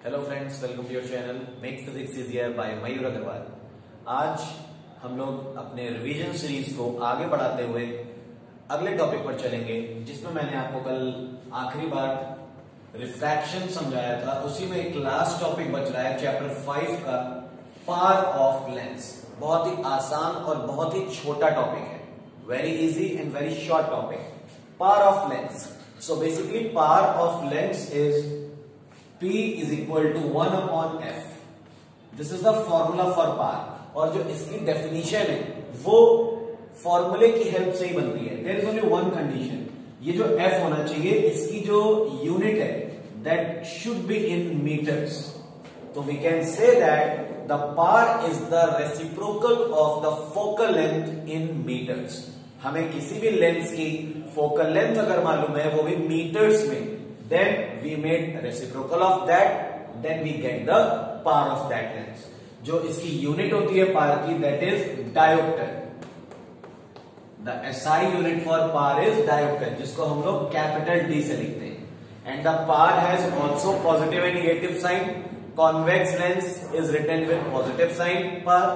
Hello friends, welcome to your channel make physics easier by Mayur Agrawal. आज हम लोग अपने रिवीजन सीरीज को आगे बढ़ाते हुए अगले टॉपिक पर चलेंगे, जिसमें मैंने आपको कल आखिरी बार रिफ्रैक्शन समझाया था। उसी में एक लास्ट टॉपिक बच रहा है चैप्टर 5 का, पावर ऑफ लेंस। बहुत ही आसान और बहुत ही छोटा टॉपिक है, very easy and very short topic. Power of lens, so basically power of lens is P is equal to 1 upon F. This is the formula for power. और जो इसकी definition है वो फॉर्मूले की हेल्प से ही बनती है। There is only one condition. ये जो F होना चाहिए, इसकी जो यूनिट है that should be in meters. तो we can say that the power is the reciprocal of the focal length in meters. हमें किसी भी लेंस की फोकल लेंथ अगर मालूम है, वो भी मीटर्स में, then we made reciprocal of that, then we get the power of that length. जो इसकी यूनिट होती है पावर की, that is diopter. The SI unit for power is diopter, जिसको हम लोग कैपिटल D से लिखते हैं. And the power has also positive and negative sign. Convex lens is written with positive sign power,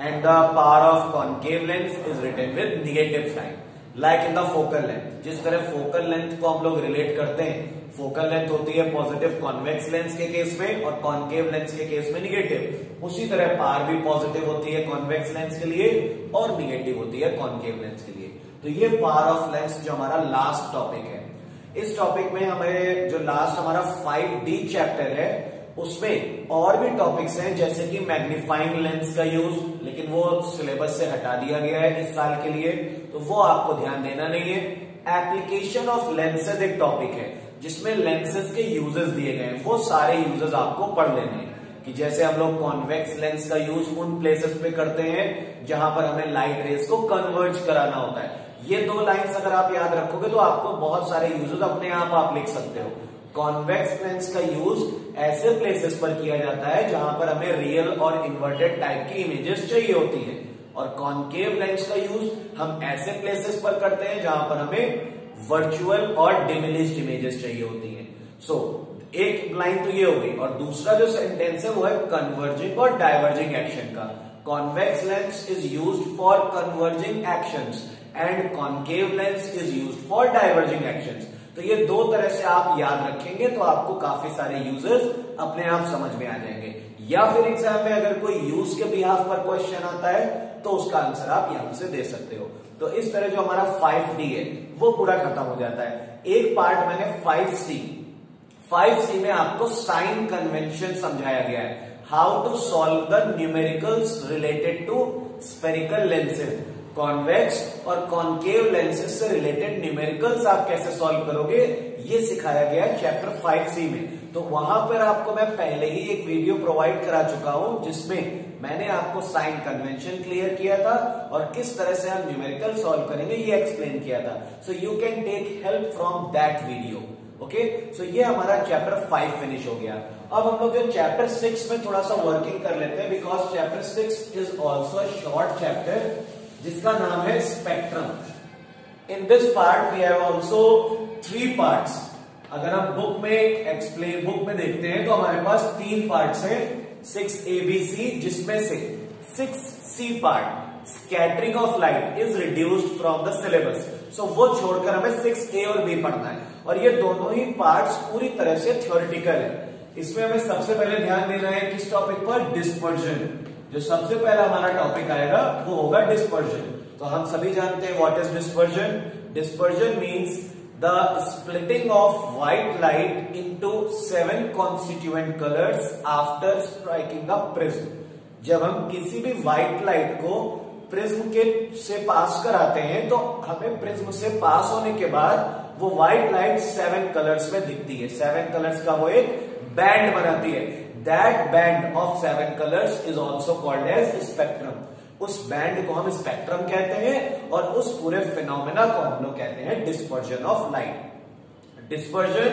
and the power of concave lens is written with negative sign. Like in the focal length, जिस तरह focal length को हम लोग relate करते हैं, focal length होती है positive convex lens के केस में और कॉन्केव लेंस के केस में निगेटिव, उसी तरह पावर भी पॉजिटिव होती है कॉन्वेक्स लेंस के लिए और निगेटिव होती है कॉन्केव लेंस के लिए। तो ये पावर ऑफ लेंस जो हमारा लास्ट टॉपिक है। इस टॉपिक में हमें जो लास्ट हमारा 5D चैप्टर है, उसमें और भी टॉपिक्स हैं, जैसे कि मैग्नीफाइंग लेंस का यूज, लेकिन वो सिलेबस से हटा दिया गया है इस साल के लिए, तो वो आपको ध्यान देना नहीं है। एप्लीकेशन ऑफ लेंसेज एक टॉपिक है जिसमें लेंसेज के यूजेस दिए गए हैं, वो सारे यूजेस आपको पढ़ लेने हैं। कि जैसे हम लोग कॉन्वेक्स लेंस का यूज उन प्लेसेस पे करते हैं जहां पर हमें लाइट रेज को कन्वर्ज कराना होता है। ये दो लाइंस अगर आप याद रखोगे तो आपको बहुत सारे यूजेस अपने आप लिख सकते हो। कॉन्वेक्स लेंस का यूज ऐसे प्लेसेस पर किया जाता है जहां पर हमें रियल और इन्वर्टेड टाइप की इमेजेस चाहिए होती है, और कॉन्केव लेंस का यूज हम ऐसे प्लेसेस पर करते हैं जहां पर हमें वर्चुअल और डिमिनिश्ड इमेजेस चाहिए होती हैं। सो एक लाइन तो ये हो गई, और दूसरा जो सेंटेंस है वो है कन्वर्जिंग और डाइवर्जिंग एक्शन का। Convex lens is used for converging actions and concave lens is used for diverging actions. तो ये दो तरह से आप याद रखेंगे तो आपको काफी सारे यूजेस अपने आप समझ में आ जाएंगे, या फिर एग्जाम में अगर कोई यूज के बिहाफ पर क्वेश्चन आता है तो उसका आंसर आप यहां से दे सकते हो। तो इस तरह जो हमारा 5D है वो पूरा खत्म हो जाता है। एक पार्ट मैंने 5C में आपको साइन कन्वेंशन समझाया गया है, how to solve the numericals related to spherical lenses. Convex और कॉन्केव लेंसेज से रिलेटेड न्यूमेरिकल्स आप कैसे सॉल्व करोगे, ये सिखाया गया है चैप्टर 5C में। तो वहां पर आपको मैं पहले ही एक वीडियो प्रोवाइड करा चुका हूं, जिसमें मैंने आपको साइन कन्वेंशन क्लियर किया था और किस तरह से हम न्यूमेरिकल सॉल्व करेंगे ये एक्सप्लेन किया था। So you can take help from that video. Okay, so ये हमारा चैप्टर 5 फिनिश हो गया। अब हम लोग जो चैप्टर 6 में थोड़ा सा वर्किंग कर लेते हैं, because chapter 6 is also a short chapter जिसका नाम है spectrum. In this part we have also 3 parts. अगर हम बुक में देखते हैं तो हमारे पास 3 पार्ट्स हैं, 6ABC, जिसमें से 6C part scattering of light is reduced from the syllabus. So वो छोड़कर हमें 6A और B पढ़ना है, और ये दोनों ही पार्ट्स पूरी तरह से थ्योरेटिकल है। इसमें हमें सबसे पहले ध्यान देना है किस टॉपिक पर, डिस्पर्जन। जो सबसे पहला हमारा टॉपिक आएगा वो होगा डिस्पर्जन। तो हम सभी जानते हैं what is dispersion. Dispersion means the splitting of white light into 7 constituent colors after striking a prism। जब हम किसी भी व्हाइट लाइट को प्रिज्म के से पास कराते हैं तो हमें प्रिज्म से पास होने के बाद वो व्हाइट लाइट 7 कलर्स में दिखती है। 7 कलर्स का वो एक बैंड बनाती है। That band of 7 colours is also called as spectrum. उस बैंड को हम स्पेक्ट्रम कहते हैं, और उस पूरे फिनोमेना को हम लोग कहते हैं dispersion of light. Dispersion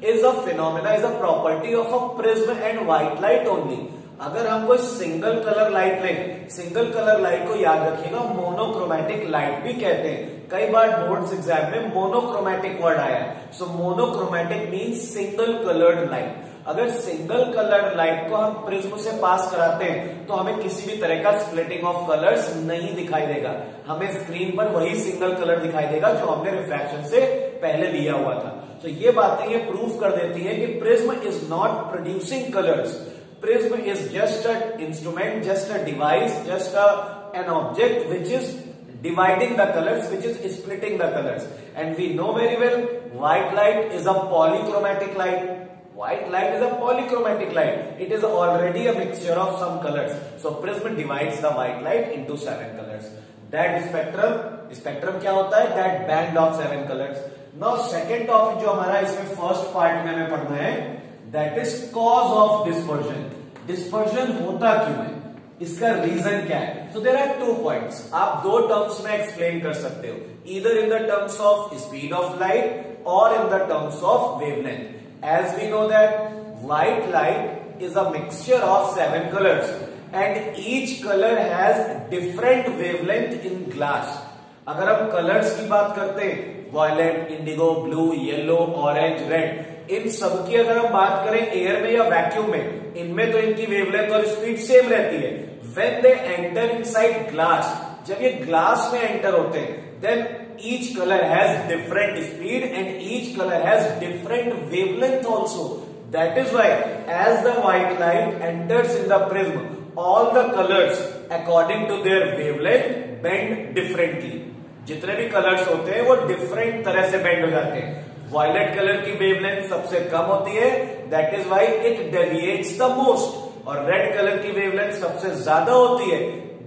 is a phenomena, is a property of a prism and white light only. अगर हम कोई सिंगल कलर लाइट लें, सिंगल कलर लाइट को याद रखिएगा मोनोक्रोमैटिक लाइट भी कहते हैं। कई बार बोर्ड्स एग्जाम में मोनोक्रोमैटिक वर्ड आया है। So monochromatic means single coloured light. अगर सिंगल कलर लाइट को हम प्रिज्म से पास कराते हैं तो हमें किसी भी तरह का स्प्लिटिंग ऑफ कलर्स नहीं दिखाई देगा, हमें स्क्रीन पर वही सिंगल कलर दिखाई देगा जो हमने रिफ्रैक्शन से पहले लिया हुआ था। तो ये बातें ये प्रूव कर देती है कि prism is not producing colours, prism is just a instrument, just a device, just an object which is dividing the colors, which is splitting the colors. And we know very well white light is a polychromatic light. White light is a polychromatic light. It is already a mixture of some colors. So prism divides the white light into 7 colors. That spectrum क्या होता है? That band of 7 colors. Now second topic जो हमारा इसमें first part में हमें पढ़ना है, that is cause of dispersion. Dispersion होता क्यों है, इसका रीजन क्या है? सो देयर आर 2 पॉइंट्स, आप 2 टर्म्स में एक्सप्लेन कर सकते हो, either in the terms of speed of light और in the terms of wavelength. As we know that white light is a mixture of 7 colours and each colour has different wavelength in glass. अगर हम colours की बात करते हैं, violet, indigo, blue, yellow, orange, red, इन सबकी अगर हम बात करें एयर में या वैक्यूम में, इनमें तो इनकी वेवलेंथ और स्पीड सेम रहती है। When they enter inside glass, जब ये ग्लास में एंटर होते हैं, then each color has different speed and each color has different wavelength also. That is why as the white light enters in the prism, all the colors according to their wavelength bend differently. जितने भी colours होते हैं वो different तरह से bend हो जाते हैं। वायलेट कलर की वेवलेंथ सबसे कम होती है, that is why it deviates the most, और रेड कलर की वेवलेंथ सबसे ज्यादा होती है,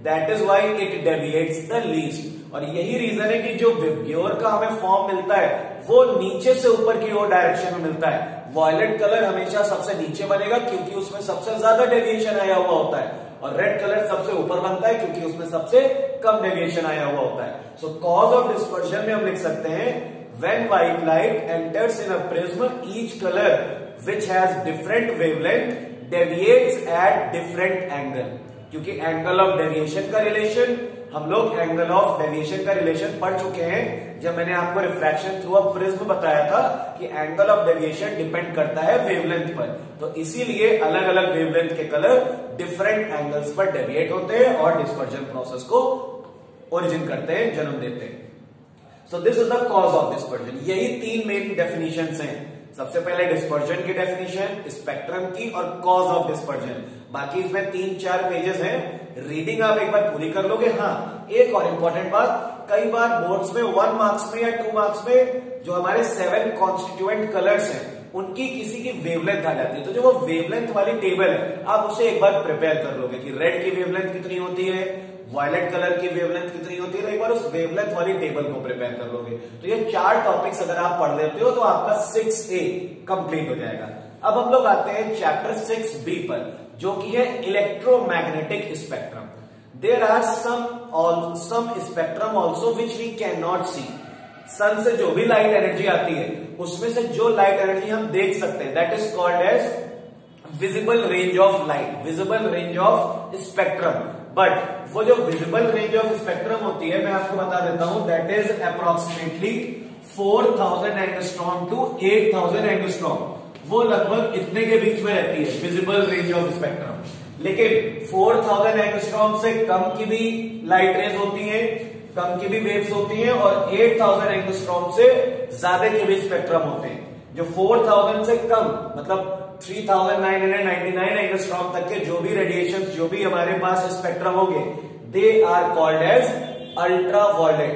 that is why it deviates the least. और यही रीजन है कि जो विबग्योर का हमें फॉर्म मिलता है वो नीचे से ऊपर की ओर डायरेक्शन में मिलता है। वायलेट कलर हमेशा सबसे नीचे बनेगा क्योंकि उसमें सबसे ज्यादा डेविएशन आया हुआ होता है, और रेड कलर सबसे ऊपर बनता है क्योंकि उसमें सबसे कम डेविएशन आया हुआ होता है। सो कॉज ऑफ डिस्पर्शन में हम लिख सकते हैं when white light enters in a prism, each color which has different wavelength deviates at different angle। क्योंकि एंगल ऑफ डेविएशन का रिलेशन, हम लोग एंगल ऑफ डेविएशन का रिलेशन पढ़ चुके हैं जब मैंने आपको रिफ्रैक्शन थ्रू अ प्रिज्म बताया था कि एंगल ऑफ डेविएशन डिपेंड करता है वेवलेंथ पर। तो इसीलिए अलग अलग वेवलेंथ के कलर डिफरेंट एंगल्स पर डेविएट होते हैं और डिस्पर्जन प्रोसेस को ओरिजिन करते हैं, जन्म देते हैं। So this is the cause of dispersion. यही 3 मेन डेफिनेशंस हैं। सबसे पहले डिस्पर्जन की डेफिनेशन, स्पेक्ट्रम की और कॉज ऑफ डिस्पर्जन। बाकी इसमें 3-4 पेजेस हैं, रीडिंग आप एक बार पूरी कर लोगे। हाँ, एक और इंपॉर्टेंट बात, कई बार बोर्ड्स में 1 मार्क्स में या 2 मार्क्स में जो हमारे 7 कॉन्स्टिट्यूएंट कलर्स हैं उनकी किसी की वेवलेंथ आ जाती है, तो जो वो वेवलेंथ वाली टेबल है आप उसे एक बार प्रिपेयर कर लोगे कि रेड की वेवलेंथ कितनी होती है, वायलेट कलर की वेवलेंथ कितनी होती है, तो एक बार उस वेवलेंथ वाली टेबल को प्रिपेयर कर लोगे। तो ये 4 टॉपिक्स अगर आप पढ़ लेते हो तो आपका 6A कंप्लीट हो जाएगा। अब हम लोग आते हैं चैप्टर 6B पर, जो कि है electromagnetic spectrum. There are some spectrum also which we can not see. Sun से जो भी लाइट एनर्जी आती है उसमें से जो लाइट एनर्जी हम देख सकते हैं, that is called as visible range of light, visible range of spectrum. But वो जो विजिबल रेंज ऑफ स्पेक्ट्रम होती है, मैं आपको बता देता हूं, that is approximately 4000 angstrom to 8000 angstrom. वो लगभग इतने के बीच में रहती है विजिबल रेंज ऑफ स्पेक्ट्रम। लेकिन 4000 एंगस्ट्रॉम से कम की भी लाइट रेज होती है, कम की भी वेव्स होती हैं, और 8000 एंगस्ट्रॉम से ज्यादा के भी स्पेक्ट्रम होते हैं। जो 4000 से कम मतलब 3999 एंगस्ट्रॉम तक के जो भी रेडिएशन, जो भी हमारे पास स्पेक्ट्रम होंगे, they are called as ultra violet,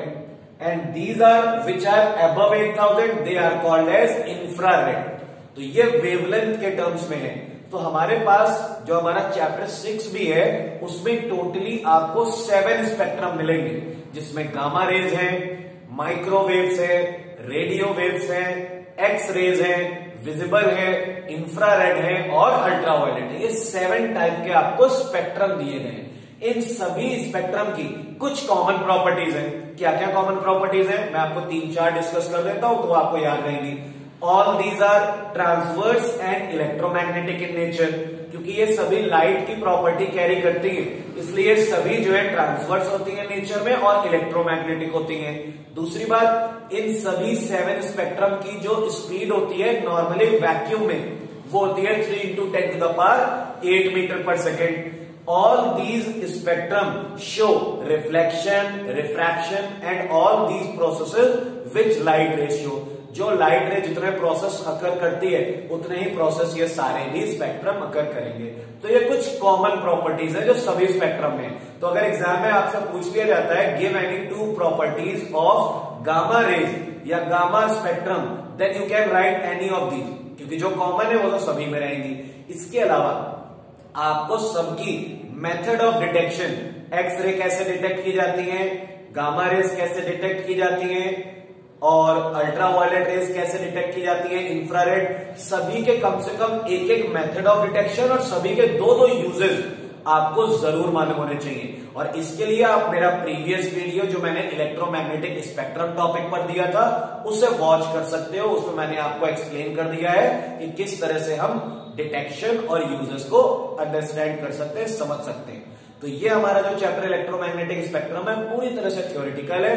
and these are which are above 8000 they are called as infrared. तो ये वेवलेंथ के टर्म्स में है। तो हमारे पास जो हमारा चैप्टर 6 भी है उसमें टोटली आपको 7 स्पेक्ट्रम मिलेंगे, जिसमें गामा रेज है, माइक्रोवेव्स है, रेडियो वेव्स है, एक्स रेज है, विजिबल है, इंफ्रारेड है और अल्ट्रावायलेट है। ये 7 टाइप के आपको स्पेक्ट्रम दिए गए हैं। इन सभी स्पेक्ट्रम की कुछ कॉमन प्रॉपर्टीज हैं। क्या क्या कॉमन प्रॉपर्टीज हैं, मैं आपको 3-4 डिस्कस कर देता हूं तो आपको याद रहेंगी। All these are transverse and electromagnetic in nature, क्योंकि ये सभी लाइट की प्रॉपर्टी कैरी करती है, इसलिए सभी जो है ट्रांसवर्स होती है नेचर में और इलेक्ट्रोमैग्नेटिक होती है। दूसरी बात, इन सभी 7 स्पेक्ट्रम की जो स्पीड होती है नॉर्मली वैक्यूम में, वो होती है 3 × 10⁸ मीटर पर second. All these spectrum show reflection, refraction and all these processes which light rays show। जो लाइट रे जितने प्रोसेस अकर करती है उतने ही प्रोसेस ये सारे भी स्पेक्ट्रम अकर करेंगे। तो ये कुछ कॉमन प्रॉपर्टीज है जो सभी स्पेक्ट्रम में। तो अगर एग्जाम में आपसे पूछ लिया जाता है give any 2 properties of gamma rays या gamma spectrum, then you can write any of these, क्योंकि जो कॉमन है वो तो सभी में रहेंगी। इसके अलावा आपको सबकी मेथड ऑफ डिटेक्शन, एक्सरे कैसे डिटेक्ट की जाती है, गामा रेज कैसे डिटेक्ट की जाती है और अल्ट्रावायलेट रेज कैसे डिटेक्ट की जाती है, इंफ्रारेड, सभी के कम से कम एक एक मेथड ऑफ डिटेक्शन और सभी के दो यूजेस आपको जरूर मालूम होने चाहिए। और इसके लिए आप मेरा प्रीवियस वीडियो जो मैंने इलेक्ट्रोमैग्नेटिक स्पेक्ट्रम टॉपिक पर दिया था उसे वॉच कर सकते हो। उसमें मैंने आपको एक्सप्लेन कर दिया है कि किस तरह से हम डिटेक्शन और यूजेस को अंडरस्टैंड कर सकते हैं, समझ सकते हैं। तो ये हमारा जो चैप्टर इलेक्ट्रोमैग्नेटिक स्पेक्ट्रम है पूरी तरह से थ्योरेटिकल है।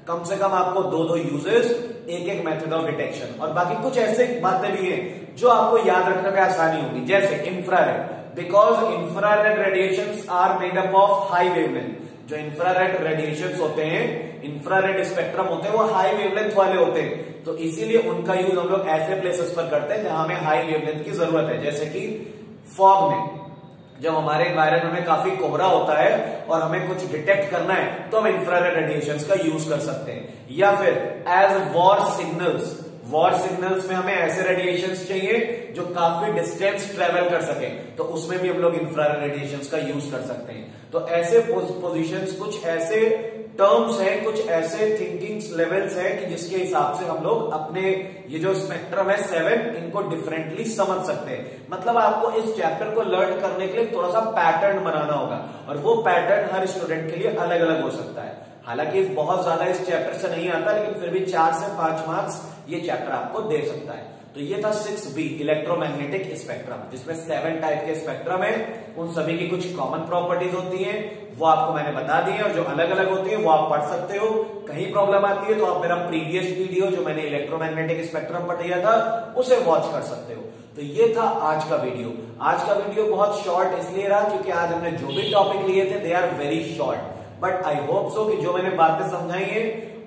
कम से कम आपको दो यूजेस, एक मेथड ऑफ डिटेक्शन और बाकी कुछ ऐसे बातें भी हैं जो आपको याद रखने में आसानी होगी, जैसे infrared, because infrared radiations are made up of high wavelength. जो इंफ्रारेड रेडिएशंस होते हैं, इंफ्रारेड स्पेक्ट्रम होते हैं, वो हाई वेवलेंथ वाले होते हैं। तो इसीलिए उनका यूज हम लोग ऐसे प्लेसेस पर करते हैं जहां हमें हाई वेवलेंथ की जरूरत है, जैसे कि फॉग में जब हमारे एनवायरनमेंट में काफी कोहरा होता है और हमें कुछ डिटेक्ट करना है तो हम इंफ्रारेड रेडिएशंस का यूज कर सकते हैं। या फिर एज वॉर सिग्नल्स में हमें ऐसे रेडिएशंस चाहिए जो काफी डिस्टेंस ट्रेवल कर सके, तो उसमें भी हम लोग इंफ्रारेड रेडिएशंस का यूज कर सकते हैं। तो ऐसे पोजीशंस, कुछ ऐसे टर्म्स हैं, कुछ ऐसे थिंकिंग लेवल्स हैं कि जिसके हिसाब से हम लोग अपने ये जो स्पेक्ट्रम है 7 इनको डिफरेंटली समझ सकते हैं। मतलब आपको इस चैप्टर को लर्न करने के लिए थोड़ा सा पैटर्न बनाना होगा और वो पैटर्न हर स्टूडेंट के लिए अलग अलग हो सकता है। हालांकि बहुत ज्यादा इस चैप्टर से नहीं आता, लेकिन फिर भी 4 से 5 मार्क्स ये चैप्टर आपको दे सकता है। तो ये था 6B इलेक्ट्रोमैग्नेटिक स्पेक्ट्रम, जिसमें 7 टाइप के स्पेक्ट्रम है। उन सभी की कुछ कॉमन प्रॉपर्टीज होती हैं, वो आपको मैंने बता दी है, और जो अलग अलग होती है वो आप पढ़ सकते हो। कहीं प्रॉब्लम आती है तो आप मेरा प्रीवियस वीडियो जो मैंने इलेक्ट्रोमैग्नेटिक स्पेक्ट्रम पर दिया था उसे वॉच कर सकते हो। तो ये था आज का वीडियो। आज का वीडियो बहुत शॉर्ट इसलिए रहा क्योंकि आज हमने जो भी टॉपिक लिए थे they are very short, but I hope so कि जो मैंने बातें समझाई है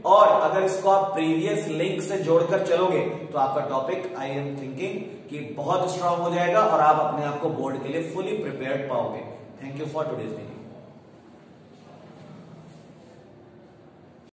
और अगर इसको आप प्रीवियस लिंक से जोड़कर चलोगे तो आपका टॉपिक आई एम थिंकिंग कि बहुत स्ट्रांग हो जाएगा और आप अपने आप को बोर्ड के लिए फुली प्रिपेयर्ड पाओगे। Thank you for today's video.